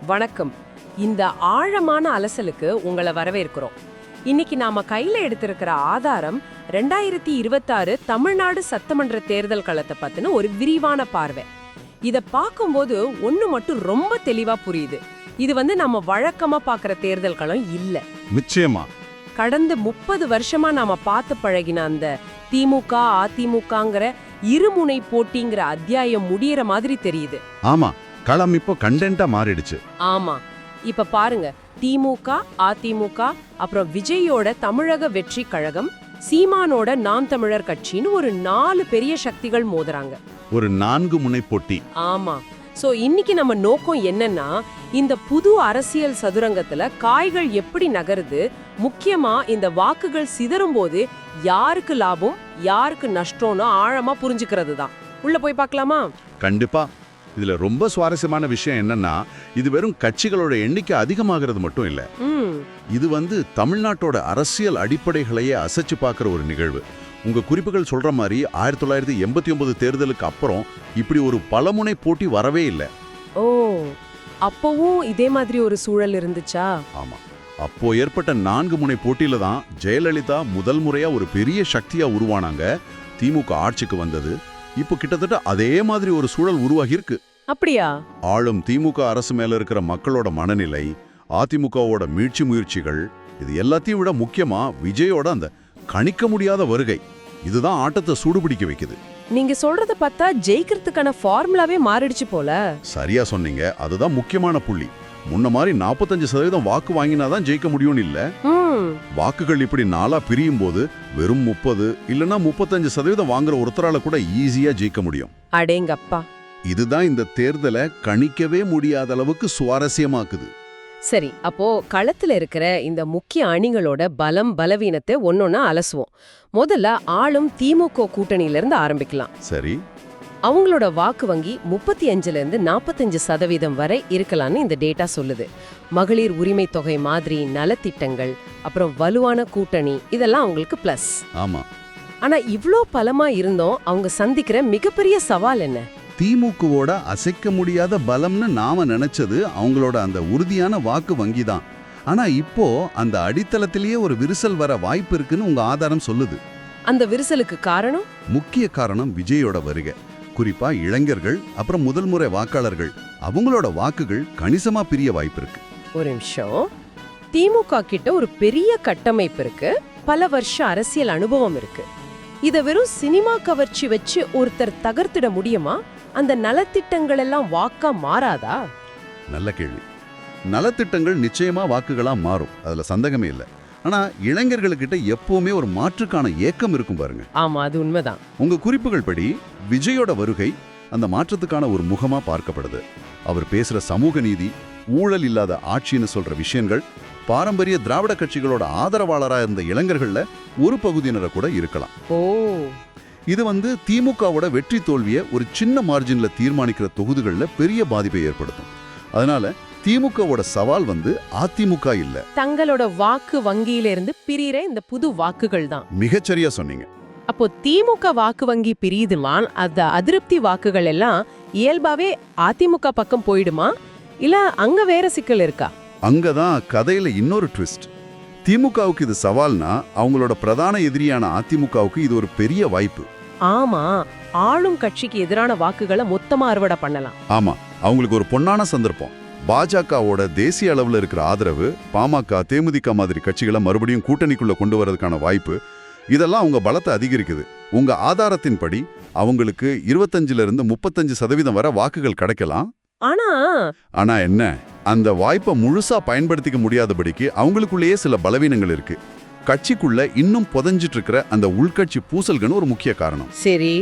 வணக்கம். இந்த ஆழமான அலசலுக்கு உங்களை வரவேற்கிறோம். இன்னைக்கு நாம கையில எடுத்திருக்கிற ஆதாரம் 2026 தமிழ்நாடு சட்டமன்ற தேர்தல் களத்தை பத்தின ஒரு விரிவான பார்வை. இத பார்க்கும்போது ஒண்ணு மட்டும் ரொம்ப தெளிவா புரியுது. இது நம்ம வழக்கமா பார்க்கிற தேர்தல் களம் இல்ல. நிச்சயமா. கடந்த 30 வருஷமா நாம பார்த்து பழகின அந்த திமுக அதிமுகங்கிற இருமுனை போட்டிங்கிற அத்தியாயம் முடியற மாதிரி தெரியுது. ஆமா, களம் இப்போ கண்டென்ட்டா மாறிடுச்சு. ஆமா, இப்ப பாருங்க, திமுக அதிமுக அப்புறம் விஜயோட தமிழக வெற்றி கழகம், சீமானோட நாம் தமிழர் கட்சின்னு ஒரு 4 பெரிய சக்திகள் மோதுறாங்க. ஒரு 4 முனை போட்டி. ஆமா. சோ இன்னைக்கு நம்ம நோக்கம் என்னன்னா, இந்த புது அரசியல் சதுரங்கத்துல காய்கள் எப்படி நகருது, முக்கியமா இந்த வாக்குகள் சிதறும் போது யாருக்கு லாபம் யாருக்கு நஷ்டம்னு ஆழமா புரிஞ்சுக்கிறது தான். உள்ள போய் பார்க்கலாமா? கண்டிப்பா. இதுல ரொம்ப சுவாரஸ்யமான விஷயம் என்னன்னா, இது வெறும் கட்சிகளோட எண்ணிக்கை அதிகமாகிறது மட்டும் இல்ல. இது தமிழ்நாட்டோட அரசியல் அடிப்படைகளையே அசைச்சு பார்க்கிற ஒரு நிகழ்வு. உங்க குறிப்புகள் சொல்ற மாதிரி 1989 தேர்தலுக்கு அப்புறம் இப்படி ஒரு பலமுனை போட்டி வரவே இல்லை. ஓ, அப்பவும் இதே மாதிரி ஒரு சூழல் இருந்துச்சா? ஆமா, அப்போ ஏற்பட்ட 4 முனை போட்டியில தான் ஜெயலலிதா முதல் முறையா ஒரு பெரிய சக்தியா உருவானாங்க. திமுக ஆட்சிக்கு வந்தது. இப்போ கிட்டத்தட்ட அதே மாதிரி ஒரு சூழல் உருவாகி இருக்கு. அப்படியா? ஆளும் திமுக அரசு மேல இருக்கிற மக்களோட மனநிலை, அதிமுகவோட மீட்சி முயற்சிகள், இது எல்லாத்தையும் விட முக்கியமா விஜயோட அந்த கணிக்க முடியாத வருகை, இதுதான் ஆட்டத்தை சூடுபிடிக்க வைக்குது. நீங்க சொல்றத பார்த்தா ஜெயிக்கிறதுக்கான ஃபார்முலாவே மாறிடுச்சு போல. சரியா சொன்னீங்க. அதுதான் முக்கியமான புள்ளி. முன்ன மாதிரி 45% வாக்கு வாங்கினாதான் ஜெயிக்க முடியும்னு இல்ல. வாக்குகள் இப்படி 4ஆ பிரியும் போது வெறும் 30 இல்லனா 35% வாங்குற ஒருத்தரால கூட ஈஸியா ஜெயிக்க முடியும். அடேங்கப்பா. இதுதான் இந்த தேர்தலை கணிக்கவே முடியாத அளவுக்கு சுவாரஸ்யமாக்குது. சரி, அப்போ களத்துல இருக்கிற இந்த முக்கிய அணிகளோட பலம் பலவீனத்தை ஒன்னொன்னா அலசுவோம். முதல்ல ஆளும் திமுக கூட்டணியில இருந்து ஆரம்பிக்கலாம். சரி. அவங்களோட வாக்கு வங்கி 35ல இருந்து 45% வரை இருக்கலாம்னு இந்த டேட்டா சொல்லுது. மகளிர் உரிமை தொகை மாதிரி நலத்திட்டங்கள், அப்புறம் வலுவான கூட்டணி, இதெல்லாம் அவங்களுக்கு பிளஸ். ஆமா. ஆனா இவ்ளோ பலமா இருந்தோம், அவங்க சந்திக்கிற மிகப்பெரிய சவால் என்ன? திமுகவோட அசைக்க முடியாத பலம்னு நாம நினைச்சது அவங்களோட அந்த உறுதியான வாக்கு வங்கி தான். ஆனா இப்போ அந்த அடித்தளத்திலேயே ஒரு விரிசல் வர வாய்ப்பு இருக்குன்னு உங்க ஆதாரம் சொல்லுது. அந்த விரிசலுக்கு காரணம்? முக்கிய காரணம் விஜயோட வருகை. குறிப்பா இளைஞர்கள் அப்புறம் முதல் முறை வாக்காளர்கள், அவங்களோட வாக்குகள் கணிசமா பிரிய வாய்ப்பு இருக்கு. ஒரு நிமிஷம். திமுக கிட்ட ஒரு பெரிய கட்டமைப்பு இருக்கு, பல வருஷ அரசியல் அனுபவம் இருக்கு. இத வெறும் சினிமா கவர்ச்சி வச்சு ஒருத்தர் தகர்த்திட முடியுமா? அந்த நலத்திட்டங்கள் எல்லாம் வாக்கா மாறாதா? நல்ல கேள்வி. நலத்திட்டங்கள் நிச்சயமா வாக்குகளா மாறும், அதுல சந்தேகமே இல்லை. ஆனா இளைஞர்களுக்கிட்ட எப்பவுமே ஒரு மாற்றுக்கான ஏக்கம் இருக்கும் பாருங்க. ஆமா, அது உண்மைதான். உங்க குறிப்புகள் படி விஜயோட வருகை அந்த மாற்றத்துக்கான ஒரு முகமா பார்க்கப்படுது. அவர் பேசுற சமூக நீதி, ஊழல் இல்லாத ஆட்சின்னு சொல்ற விஷயங்கள், பாரம்பரிய திராவிட கட்சிகளோட ஆதரவாளரா இருந்த இளைஞர்கள்ல ஒரு பகுதியினரை கூட இருக்கலாம். ஓ, இது திமுகவோட வெற்றி தோல்வியை ஒரு சின்ன மார்ஜின்ல தீர்மானிக்கிற தொகுதிகளில் பெரிய பாதிப்பை ஏற்படுத்தும். அதனால திமுகவோட சவால் அதிமுக இல்ல, தங்களோட வாக்கு வங்கியில இருந்து பிரிகிற இந்த புது வாக்குகள் தான். மிகச்சரியா சொன்னீங்க. அப்போ திமுக வாக்கு வங்கி பிரியுதுமான், அந்த அதிருப்தி வாக்குகள் எல்லாம் இயல்பாவே அதிமுக பக்கம் போயிடுமா, இல்ல அங்க வேற சிக்கல் இருக்கா? அங்கதான் கதையில இன்னொரு ட்விஸ்ட். திமுகவுக்கு இது சவால்னா அவங்களோட பிரதான எதிரியான அதிமுகவுக்கு இது ஒரு பெரிய வாய்ப்பு. ஆமா, ஆளும் கட்சிக்கு எதிரான வாக்குகளை மொத்தமா அறுவடை பண்ணலாம். ஆமா, அவங்களுக்கு ஒரு பொன்னான சந்தர்ப்பம். பாஜகவோட தேசிய அளவுல இருக்கிற ஆதரவு, பாமக தேமுதிக மாதிரி கட்சிகளை மறுபடியும் கூட்டணிக்குள்ள கொண்டு வரதுக்கான வாய்ப்பு, இதெல்லாம் அவங்க பலத்தை அதிகரிக்குது. உங்க ஆதாரத்தின்படி அவங்களுக்கு 25ல இருந்து 35% வரை வாக்குகள் கிடைக்கலாம். ஆனா என்ன, அந்த வாய்ப்பை முழுசா பயன்படுத்திக்க முடியாதபடிக்கு அவங்களுக்குள்ளேயே சில பலவீனங்கள் இருக்கு. கட்சிக்குள்ள இன்னும் புதஞ்சிட்டு இருக்கிற அந்த உள்கட்சி பூசல்கன்னு ஒரு முக்கிய காரணம். சரி.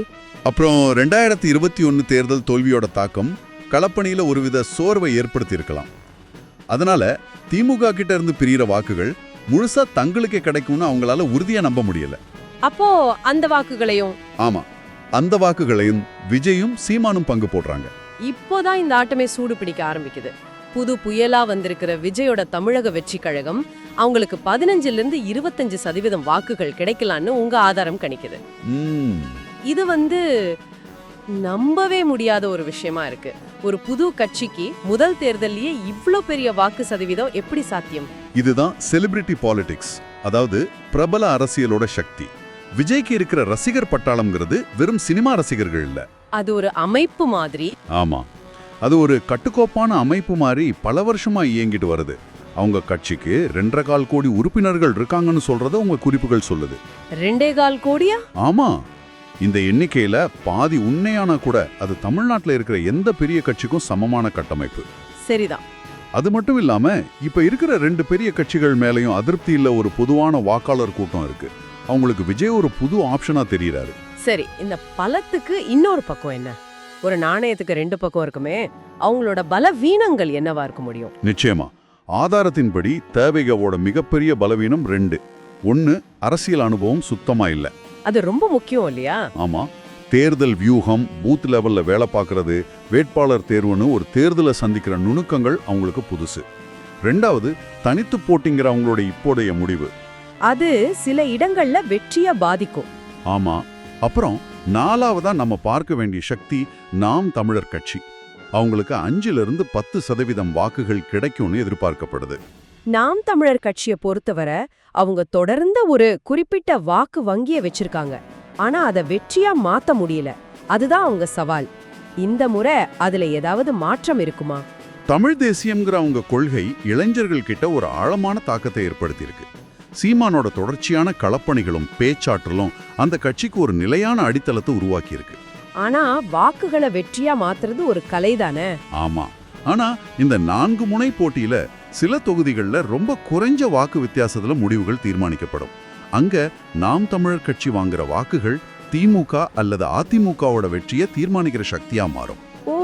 அப்புறம் 2021 தேர்தல் தோல்வியோட தாக்கம் களப்பணியில ஒருவித சோர்வை ஏற்படுத்தி இருக்கலாம். அதனால திமுக கிட்ட இருந்து பிரிகிற வாக்குகள் முழுசா தங்களுக்கே கிடைக்கும்னு அவங்களால உறுதியா நம்ப முடியல. அப்போ அந்த வாக்குகளையும்? ஆமா, அந்த வாக்குகளையும் விஜயும் சீமானும் பங்கு போடுறாங்க. இப்போதான் இந்த ஆட்டமே சூடு பிடிக்க ஆரம்பிக்குது. புது புயலா வந்திருக்கிற விஜயோட தமிழக வெற்றி கழகம் அவங்களுக்கு 15ல இருந்து 25% வாக்குகள் கிடைக்கலான்னு உங்க ஆதாரம் கணிக்குது. இது நம்பவே முடியாத ஒரு விஷயமா இருக்கு. ஒரு புது கட்சிக்கு முதல் தேர்தல்லயே இவ்ளோ பெரிய வாக்கு சதவீதம் எப்படி சாத்தியம்? இதுதான் செலிபிரிட்டி பாலிடிக்ஸ், அதாவது பிரபல அரசியலோட சக்தி. விஜய்க்கு இருக்கிற ரசிகர் பட்டாளம்ங்கிறது வெறும் சினிமா ரசிகர்கள் இல்ல, அது ஒரு அமைப்பு மாதிரி. ஆமா, அது ஒரு கட்டுக்கோப்பான அமைப்பு மாதிரி பல வருஷமா இயங்கிட்டு வருது. அவங்க கட்சிக்கு 2.25 கோடி உறுப்பினர்கள் இருக்காங்கன்னு சொல்றத உங்க குறிப்புகள் சொல்லுது. 2.25 கோடியா? ஆமா, இந்த எண்ணிக்கையில பாதி உண்மையானா கூட அது தமிழ்நாட்டுல இருக்கிற எந்த பெரிய கட்சிக்கும் சமமான கட்டமைப்பு. சரிதான். அது மட்டும் இல்லாம இப்ப இருக்கிற 2 பெரிய கட்சிகள் மேலயும் அதிருப்தியில ஒரு பொதுவான வாக்காளர் கூட்டம் இருக்கு. அவங்களுக்கு விஜய் ஒரு புது ஆப்ஷனா தெரியறாரு. சரி, இந்த பலத்துக்கு இன்னொரு பக்கம் என்ன? ஒரு நாணயத்துக்கு 2 பக்கம் இருக்குமே, அவங்களோட பலவீனங்கள் என்னவா இருக்க முடியும்? நிச்சயமா, ஆதாரத்தின்படி தேவையோட மிகப்பெரிய பலவீனம் 2. 1, அரசியல் அனுபவம் சுத்தமா இல்ல. அது ரொம்ப முக்கியம் இல்லையா? ஆமா, தேர்தல் வியூகம், பூத் லெவல்ல வேலை பார்க்கறது, வேட்பாளர் தேர்வுன்னு ஒரு தேர்தலை சந்திக்கிற நுணுக்கங்கள் அவங்களுக்கு புதுசு. 2வது, தனித்து போட்டிங்கிற அவங்களோட இப்போதைய முடிவு, அது சில இடங்கள்ல வெற்றியா பாதிக்கும். ஆமா. அப்புறம் 4வதா நம்ம பார்க்க வேண்டிய சக்தி நாம் தமிழர் கட்சி. அவங்களுக்கு 5லிருந்து 10% வாக்குகள் கிடைக்கும்னு எதிர்பார்க்கப்படுது. நாம் தமிழர் கட்சியை பொறுத்தவரை அவங்க தொடர்ந்து ஒரு குறிப்பிட்ட வாக்கு வங்கிய வச்சிருக்காங்க. ஆனா அதை வெற்றியா மாத்த முடியல. அதுதான் அவங்க சவால். இந்த முறை அதுல ஏதாவது மாற்றம் இருக்குமா? தமிழ் தேசியம்ங்கிற அவங்க கொள்கை இளைஞர்கள் கிட்ட ஒரு ஆழமான தாக்கத்தை ஏற்படுத்தியிருக்கு. சீமானோட தொடர்ச்சியான களப்பணிகளும் பேச்சாற்றலும் அந்த கட்சிக்கு ஒரு நிலையான அடித்தளத்தை உருவாக்கியிருக்கு. ஆனா வாக்குகளை வெற்றியா மாத்துறது ஒரு கலைதானே? ஆமா, ஆனா இந்த 4 முனை போட்டியில சில தொகுதிகள்ல ரொம்ப குறைஞ்ச வாக்கு வித்தியாசத்துல முடிவுகள் தீர்மானிக்கப்படும். அங்க நாம் தமிழர் கட்சி வாங்குற வாக்குகள் திமுக அல்லது அதிமுகவோட வெற்றியை தீர்மானிக்கிற சக்தியா மாறும். ஓ,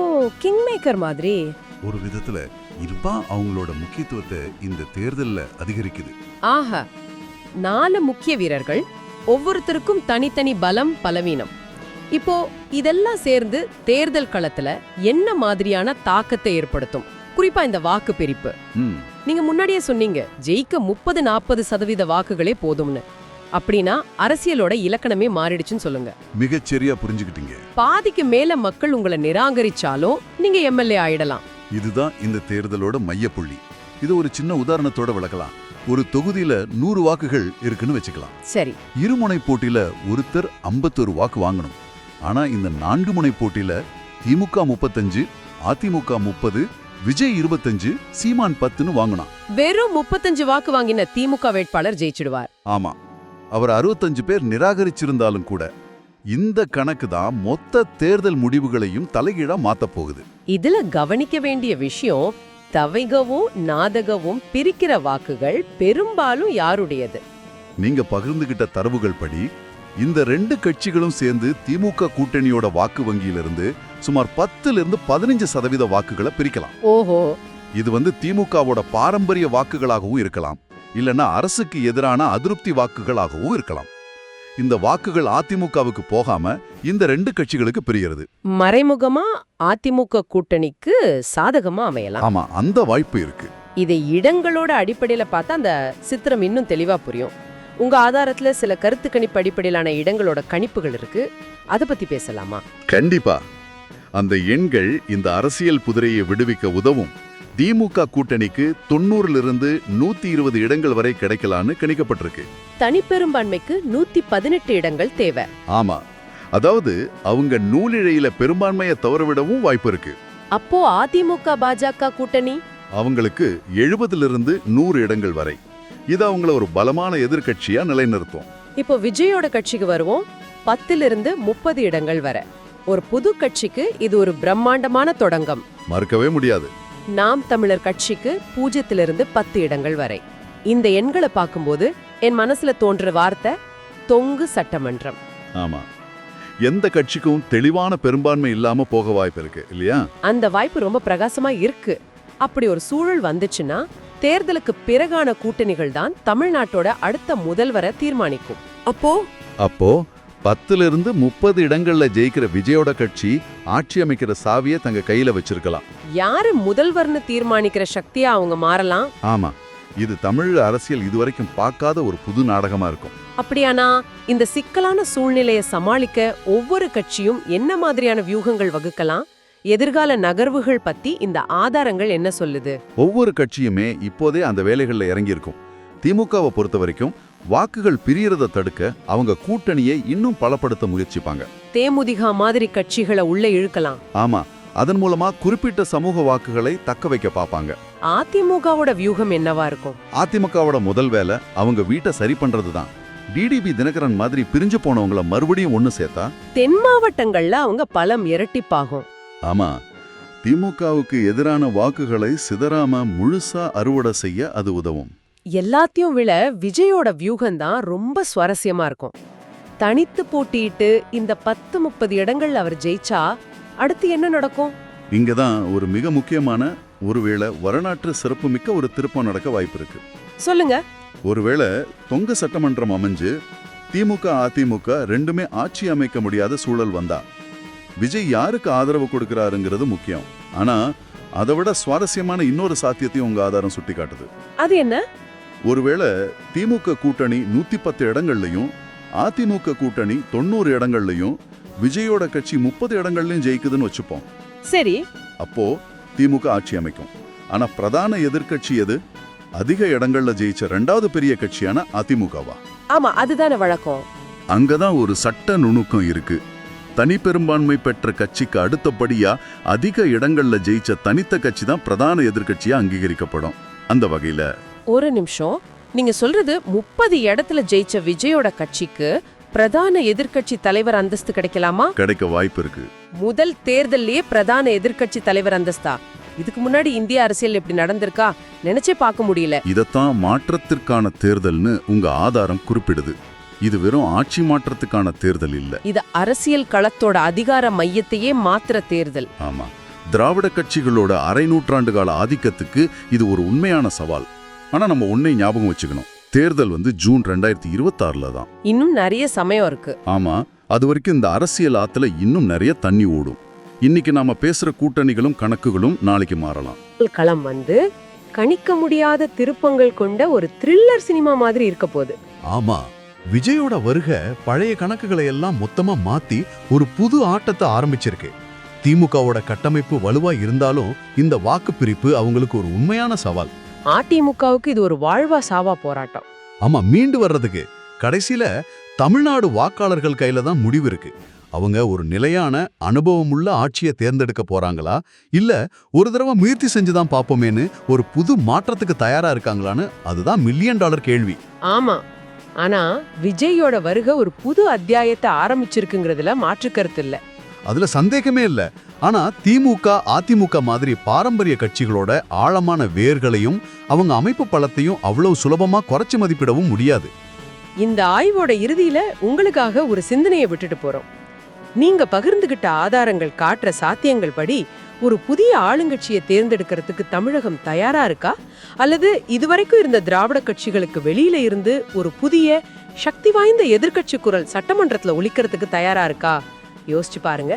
கிங் மேக்கர் மாதிரி. ஒரு விதத்துல இதுதான் அவங்களோட முக்கியத்துவத்தை இந்த தேர்தல்ல அதிகரிக்குது. ஆஹா, 4 முக்கிய வீரர்கள், ஒவ்வொருத்தருக்கும் தனித்தனி பலம் பலவீனம். இப்போ இதெல்லாம் சேர்ந்து தேர்தல் களத்துல என்ன மாதிரியான தாக்கத்தை ஏற்படுத்தும்? குறிப்பா இந்த வாக்கு பிரிப்பு. நீங்க முன்னாடியே சொன்னீங்க ஜெயிக்க 30-40% வாக்குகளே போதும்னு. அப்படின்னா அரசியலோட இலக்கணமே மாறிடுச்சுன்னு சொல்லுங்க. மிகச்சரியா புரிஞ்சுக்கிட்டீங்க. பாதிக்கு மேல மக்கள் உங்களை நிராகரிச்சாலும் நீங்க எம்எல்ஏ ஆயிடலாம். இதுதான் இந்த தேர்தலோட மையப்புள்ளி. இது ஒரு சின்ன உதாரணத்தோட விளக்கலாம். ஒரு தொகுதியில 100 வாக்குகள் இருக்குன்னு வச்சுக்கலாம். சரி, இருமுனை போட்டியில ஒருத்தர் 51 வாக்கு வாங்கணும். ஆனா இந்த 4 முனை போட்டியில திமுக 35, அதிமுக 30, விஜய் 25, சீமான் 10ன்னு வாங்கினான். வெறும் 35 வாக்கு வாங்கின திமுக வேட்பாளர் ஜெயிச்சிடுவார். ஆமா, அவர் 65 பேர் நிராகரிச்சிருந்தாலும் கூட இந்த கணக்கு தான் மொத்த தேர்தல் முடிவுகளையும் தலைகீழா மாத்தப் போகுது. இதுல கவனிக்க வேண்டிய விஷயம், தவைகவும் நாதகவும் பிரிக்கிற வாக்குகள் பெரும்பாலும் யாருடையது? நீங்க பகிர்ந்துகிட்ட தரவுகள் படி இந்த 2 கட்சிகளும் சேர்ந்து திமுக கூட்டணியோட வாக்கு வங்கியிலிருந்து சுமார் 10லிருந்து 15% வாக்குகளை பிரிக்கலாம். ஓஹோ, இது திமுகவோட பாரம்பரிய வாக்குகளாகவும் இருக்கலாம், இல்லனா அரசுக்கு எதிரான அதிருப்தி வாக்குகளாகவும் இருக்கலாம். இந்த வாக்குகள் அதிமுகவுக்கு போகாம இந்த 2 கட்சிகளுக்கு பிரிகிறது. மறைமுகமா அதிமுக கூட்டணிக்கு சாதகமா அமையலாம். ஆமா, அந்த வாய்ப்பு இருக்கு. இதை இடங்களோட அடிப்படையில பார்த்தா அந்த சித்திரம் இன்னும் தெளிவா புரியும். உங்க ஆதாரத்துல சில கருத்து கணிப்பு அடிப்படையிலான இடங்களோட கணிப்புகள் இருக்கு, அத பத்தி பேசலாமா? கண்டிப்பா. அந்த எண்கள் இந்த அரசியல் புதிரையை விடுவிக்க உதவும். திமுக கூட்டணிக்கு 90லிருந்து 120 இடங்கள் வரை கிடைக்கலான்னு கணிக்கப்பட்டிருக்கு. தனிப்பெரும்பான்மைக்கு 118 இடங்கள் தேவை. ஆமா, அதாவது அவங்க நூலிழையில பெரும்பான்மையை தவறவிடவும் வாய்ப்பு இருக்கு. அப்போ அதிமுக பாஜக கூட்டணி அவங்களுக்கு 70லிருந்து 100 இடங்கள் வரை. இது அவங்கள ஒரு பலமான எதிர்க்கட்சியா நிலைநிறுத்தும். இப்போ விஜயோட கட்சிக்கு வருவோம். 10லிருந்து 30 இடங்கள் வரை. ஒரு புது கட்சிக்கு இது ஒரு பிரம்மாண்டமான தொடங்கம், மறுக்கவே முடியாது. நாம் தமிழர் கட்சிக்கு 0லிருந்து 10 இடங்கள் வரை. இந்த எண்களை பார்க்கும்போது என் மனசுல தோன்ற வார்த்தை தொங்கு சட்டமன்றம். ஆமா, எந்த கட்சிக்கும் தெளிவான பெரும்பான்மை இல்லாம போக வாய்ப்பு இருக்கு இல்லையா? அந்த வாய்ப்பு ரொம்ப பிரகாசமா இருக்கு. அப்படி ஒரு சூழல் வந்துச்சுன்னா தேர்தலுக்கு பிறகான கூட்டணிகள் தான் தமிழ்நாட்டோட அடுத்த முதல்வரை தீர்மானிக்கும். அப்போ 10லிருந்து 30 இடங்கள்ல ஜெயிக்கிற விஜயோட கட்சி ஆட்சி அமைக்கிற சாவியை தங்க கையில வச்சிருக்கலாம். யாரு முதல்வர்னு தீர்மானிக்கிற சக்தியா அவங்க மாறலாம். ஆமா, இது தமிழ் அரசியல் இதுவரைக்கும் பார்க்காத ஒரு புது நாடகமா இருக்கும். அப்படியானா இந்த சிக்கலான சூழ்நிலையை சமாளிக்க ஒவ்வொரு கட்சியும் என்ன மாதிரியான வியூகங்கள் வகுக்கலாம்? எதிர்கால நகர்வுகள் பத்தி இந்த ஆதாரங்கள் என்ன சொல்லுது? ஒவ்வொரு கட்சியுமே இப்போதே அந்த வேலைகள்ல இறங்கியிருக்கும். திமுகவை பொறுத்த வரைக்கும் வாக்குகள் பிரியறத தடுக்க அவங்க கூட்டணியை இன்னும் பலப்படுத்த முயற்சிப்பாங்க. தேமுதிக மாதிரி கட்சிகளை உள்ள இழுக்கலாம். ஆமா, அதன் மூலமா குறிப்பிட்ட சமூக வாக்குகளை தக்க வைக்க பாப்பாங்க. அதிமுகவோட வியூகம் என்னவா இருக்கும்? அதிமுகவோட முதல் வேலை அவங்க வீட்டை சரி பண்றதுதான். டிடிபி தினகரன் மாதிரி பிரிஞ்சு போனவங்கள மறுபடியும் ஒண்ணு சேர்த்தா தென் மாவட்டங்கள்ல அவங்க பலம் இரட்டிப்பாகும். ஆமா, திமுகவுக்கு எதிரான வாக்குகளை சிதறாம முழுசா அறுவடை செய்ய அது உதவும். எல்லாத்தையும் விட விஜயோட வியூகம் தான் ரொம்ப சுவாரஸ்யமா இருக்கும். தனித்து போட்டியிட்டு இந்த 10-30 இடங்கள்ல அவர் ஜெயிச்சா அடுத்து என்ன நடக்கும்? இங்கதான் ஒரு மிக முக்கியமான, ஒருவேளை வரலாற்று சிறப்புமிக்க ஒரு திருப்பம் நடக்க வாய்ப்பு இருக்கு. சொல்லுங்க. ஒருவேளை தொங்க சட்டமன்றம் அமைஞ்சு திமுக அதிமுக ரெண்டுமே ஆட்சி அமைக்க முடியாத சூழல் வந்தா விஜய் யாருக்கு ஆதரவு கொடுக்கிறாருங்கிறது முக்கியம். ஆனா அதை விட சுவாரஸ்யமான இன்னொரு சாத்தியத்தையும் உங்க ஆதாரம் சுட்டி காட்டுது. அது என்ன? ஒருவேளை திமுக கூட்டணி 110 இடங்கள்லயும் அதிமுக கூட்டணி 90 இடங்கள்லயும் விஜயோட கட்சி 30 இடங்கள்லயும் ஜெயிக்குதுன்னு வச்சுப்போம். சரி, அப்போ திமுக ஆட்சி அமைக்கும். ஆனா பிரதான எதிர்க்கட்சி எது? அதிக இடங்கள்ல ஜெயிச்ச ரெண்டாவது பெரிய கட்சியான அதிமுகவா? ஆமா, அதுதானே வழக்கம். அங்கதான் ஒரு சட்ட நுணுக்கம் இருக்கு. தனி பெரும்பான்மை பெற்ற கட்சிக்கு அடுத்தபடியா அதிக இடங்கள்ல ஜெயிச்ச தனித்த கட்சி தான் பிரதான எதிர்க்கட்சியா அங்கீகரிக்கப்படும். அந்த வகையில ஒரு நிமிஷம், நீங்க சொல்றது 30 இடத்துல ஜெயிச்ச விஜயோட கட்சிக்கு பிரதான எதிர்க்கட்சி தலைவர் அந்தஸ்து கிடைக்கலாமா? கிடைக்க வாய்ப்பு இருக்கு. முதல் தேர்தல்லையே பிரதான எதிர்க்கட்சி தலைவர் அந்தஸ்தா? இதுக்கு முன்னாடி இந்திய அரசியல் இப்படி நடந்திருக்கா? நினைச்சே பார்க்க முடியல. இதத்தான் மாற்றத்திற்கான தேர்தல்னு உங்க ஆதாரம் குறிப்பிடுது. இது வெறும் ஆட்சி மாற்றத்துக்கான தேர்தல் இல்ல. இது அரசியல் களத்தோட அதிகார மையத்தையே மாத்திர தேர்தல். ஆமா, திராவிட கட்சிகளோட அரை நூற்றாண்டு கால ஆதிக்கத்துக்கு இது ஒரு உண்மையான சவால். ஆனா நம்ம ஒன்னே ஞாபகம் வச்சுக்கணும், தேர்தல் ஜூன் 2026 தான். இன்னும் நிறைய சமயம் இருக்கு. ஆமா, அது வரைக்கும் இந்த அரசியல் ஆத்துல இன்னும் நிறைய தண்ணி ஓடும். இன்னைக்கு நாம பேசுற கூட்டணிகளும் கணக்குகளும் நாளைக்கு மாறலாம். களம் கணிக்க முடியாத திருப்பங்கள் கொண்ட ஒரு த்ரில்லர் சினிமா மாதிரி இருக்க போகுது. ஆமா, விஜயோட வருகை பழைய கணக்குகளை எல்லாம் மொத்தமா மாத்தி ஒரு புது ஆட்டத்தை ஆரம்பிச்சிருக்கு. திமுகவோட கட்டமைப்பு வலுவா இருந்தாலும் இந்த வாக்கு பிரிப்பு அவங்களுக்கு ஒரு உண்மையான சவால். அதிமுகவுக்கு இது ஒரு வாழ்வா சாவா போராட்டம். ஆமா, மீண்டு வர்றதுக்கு கடைசியில தமிழ்நாடு வாக்காளர்கள் கையில தான் முடிவு இருக்கு. அவங்க ஒரு நிலையான அனுபவமுள்ள ஆட்சியை தேர்ந்தெடுக்க போறாங்களா, இல்ல ஒரு தடவை முயற்சி செஞ்சுதான் பாப்போமேன்னு ஒரு புது மாற்றத்துக்கு தயாரா இருக்காங்களான்னு அதுதான் $1 மில்லியன் கேள்வி. ஆமா, ஆனா விஜயோட வருகை ஒரு புது அத்தியாயத்தை ஆரம்பிச்சிருக்குங்கிறதுல மாற்று கருத்து இல்ல. அதுல சந்தேகமே இல்ல. ஆனா திமுக அதிமுக மாதிரி பாரம்பரிய கட்சிகளோட ஆழமான வேர்களையும் அவங்க அமைப்பு பலத்தையும் அவ்வளவு சுலபமா குறைச்சு மதிப்பிடவும் முடியாது. இந்த ஆய்வோட இறுதியில உங்களுக்காக ஒரு சிந்தனையை விட்டுட்டு போறோம். நீங்க பகிர்ந்துகிட்ட ஆதாரங்கள் காட்டுற சாத்தியங்கள் படி ஒரு புதிய ஆளுங்கட்சியை தேர்ந்தெடுக்கிறதுக்கு தமிழகம் தயாரா இருக்கா, அல்லது இதுவரைக்கும் இருந்த திராவிட கட்சிகளுக்கு வெளியில இருந்து ஒரு புதிய சக்தி வாய்ந்த எதிர்க்கட்சி குரல் சட்டமன்றத்துல ஒலிக்கிறதுக்கு தயாரா இருக்கா? யோசிச்சு பாருங்க.